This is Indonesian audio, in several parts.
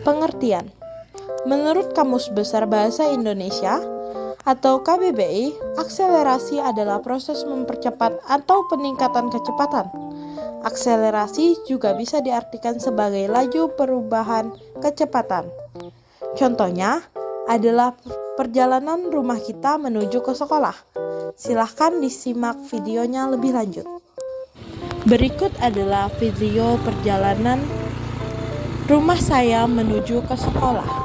Pengertian. Menurut Kamus Besar Bahasa Indonesia atau KBBI, akselerasi adalah proses mempercepat atau peningkatan kecepatan. Akselerasi juga bisa diartikan sebagai laju perubahan kecepatan. Contohnya adalah perjalanan rumah kita menuju ke sekolah. Silahkan disimak videonya lebih lanjut. Berikut adalah video perjalanan rumah saya menuju ke sekolah.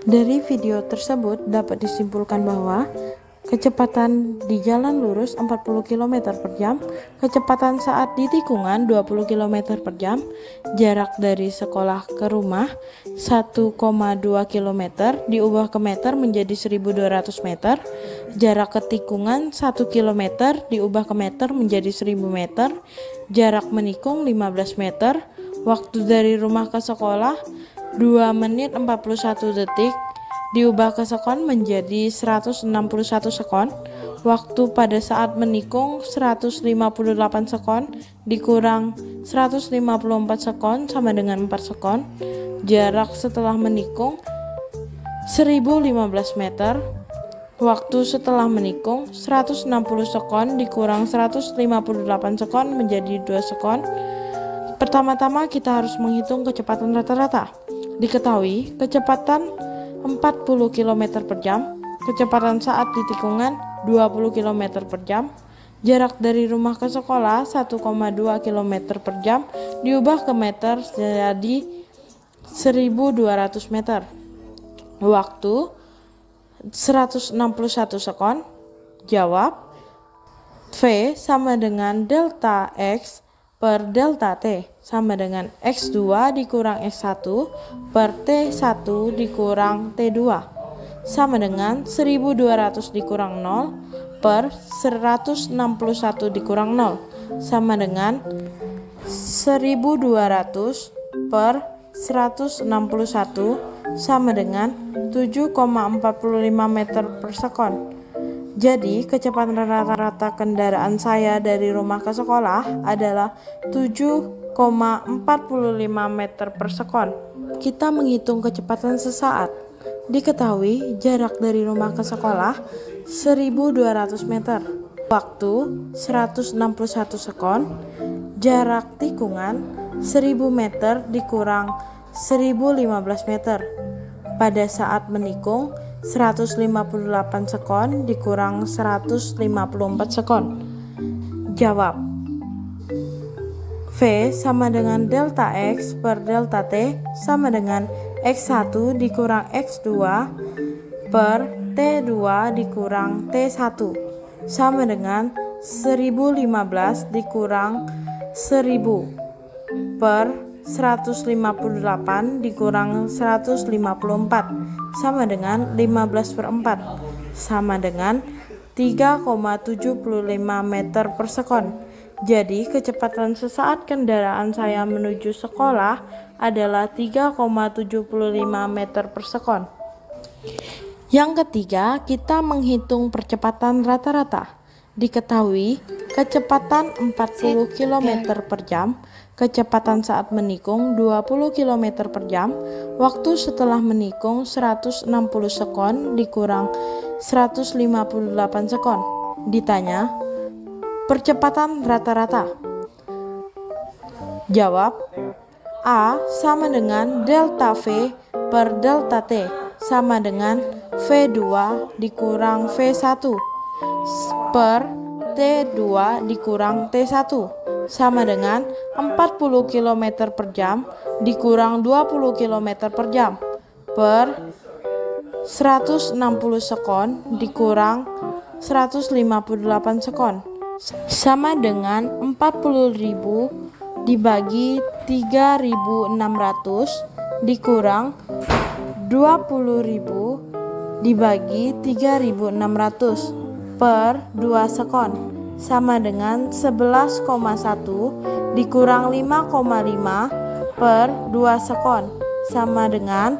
Dari video tersebut dapat disimpulkan bahwa kecepatan di jalan lurus 40 km per jam, kecepatan saat di tikungan 20 km per jam, jarak dari sekolah ke rumah 1,2 km diubah ke meter menjadi 1200 meter, jarak ke tikungan 1 km diubah ke meter menjadi 1000 meter, jarak menikung 15 meter, waktu dari rumah ke sekolah 2 menit 41 detik diubah ke sekon menjadi 161 sekon. Waktu pada saat menikung 158 sekon dikurang 154 sekon sama dengan 4 sekon. Jarak setelah menikung 1015 meter. Waktu setelah menikung 160 sekon dikurang 158 sekon menjadi 2 sekon. Pertama-tama kita harus menghitung kecepatan rata-rata. Diketahui kecepatan 40 km per jam, kecepatan saat di tikungan 20 km per jam, jarak dari rumah ke sekolah 1,2 km per jam diubah ke meter jadi 1200 meter. Waktu 161 sekon. Jawab. V sama dengan delta X per delta T sama dengan X2 dikurang X1 per T1 dikurang T2 sama dengan 1200 dikurang 0 per 161 dikurang 0 sama dengan 1200 per 161 sama dengan 7,45 meter per sekon. Jadi, kecepatan rata-rata kendaraan saya dari rumah ke sekolah adalah 7,45 meter per sekon. Kita menghitung kecepatan sesaat. Diketahui jarak dari rumah ke sekolah 1200 meter. Waktu 161 sekon. Jarak tikungan 1000 meter dikurang 1015 meter. Pada saat menikung 158 sekon dikurang 154 sekon. Jawab. V sama dengan delta X per delta T sama dengan X1 dikurang X2 per T2 dikurang T1 sama dengan 1015 dikurang 1000 per 158 dikurang 154 sama dengan 15 per 4 sama dengan 3,75 meter per sekon. Jadi kecepatan sesaat kendaraan saya menuju sekolah adalah 3,75 meter per sekon. Yang ketiga, kita menghitung percepatan rata-rata. Diketahui kecepatan 40 km per jam, kecepatan saat menikung 20 km per jam, waktu setelah menikung 160 sekon dikurang 158 sekon. Ditanya, percepatan rata-rata. Jawab, A sama dengan delta V per delta T sama dengan V2 dikurang V1 per T2 dikurang T1 sama dengan 40 km per jam dikurang 20 km per jam per 160 sekon dikurang 158 sekon sama dengan 40.000 dibagi 3.600 dikurang 20.000 dibagi 3.600 per 2 sekon sama dengan 11,1 dikurang 5,5 per 2 sekon sama dengan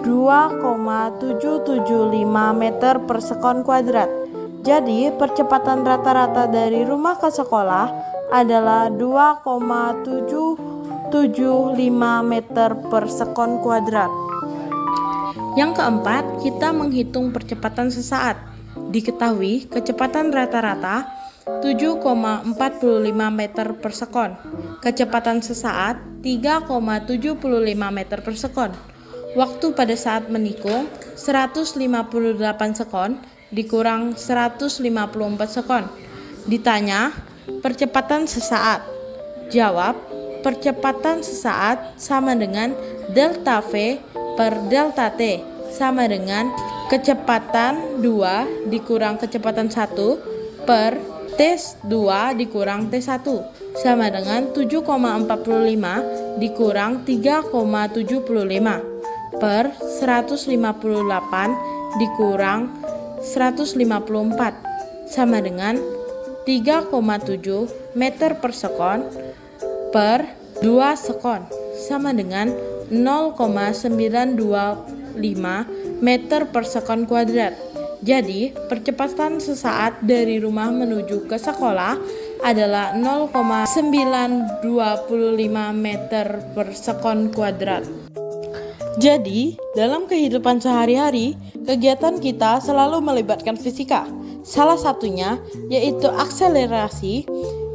2,775 meter per sekon kuadrat. Jadi percepatan rata-rata dari rumah ke sekolah adalah 2,775 meter per sekon kuadrat. Yang keempat, kita menghitung percepatan sesaat. Diketahui kecepatan rata-rata 7,45 meter per sekon. Kecepatan sesaat 3,75 meter per sekon. Waktu pada saat menikung 158 sekon dikurang 154 sekon. Ditanya, percepatan sesaat. Jawab, percepatan sesaat sama dengan delta V per delta T sama dengan kecepatan 2 dikurang kecepatan 1 per T2 dikurang T1 sama dengan 7,45 dikurang 3,75 per 158 dikurang 154 sama dengan 3,7 meter per sekon per 2 sekon sama dengan 0,925 meter per sekon kuadrat. Jadi, percepatan sesaat dari rumah menuju ke sekolah adalah 0,925 meter per sekon kuadrat. Jadi, dalam kehidupan sehari-hari, kegiatan kita selalu melibatkan fisika. Salah satunya yaitu akselerasi,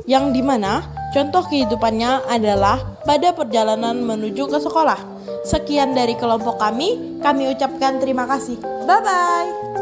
yang dimana contoh kehidupannya adalah pada perjalanan menuju ke sekolah. Sekian dari kelompok kami ucapkan terima kasih. Bye-bye.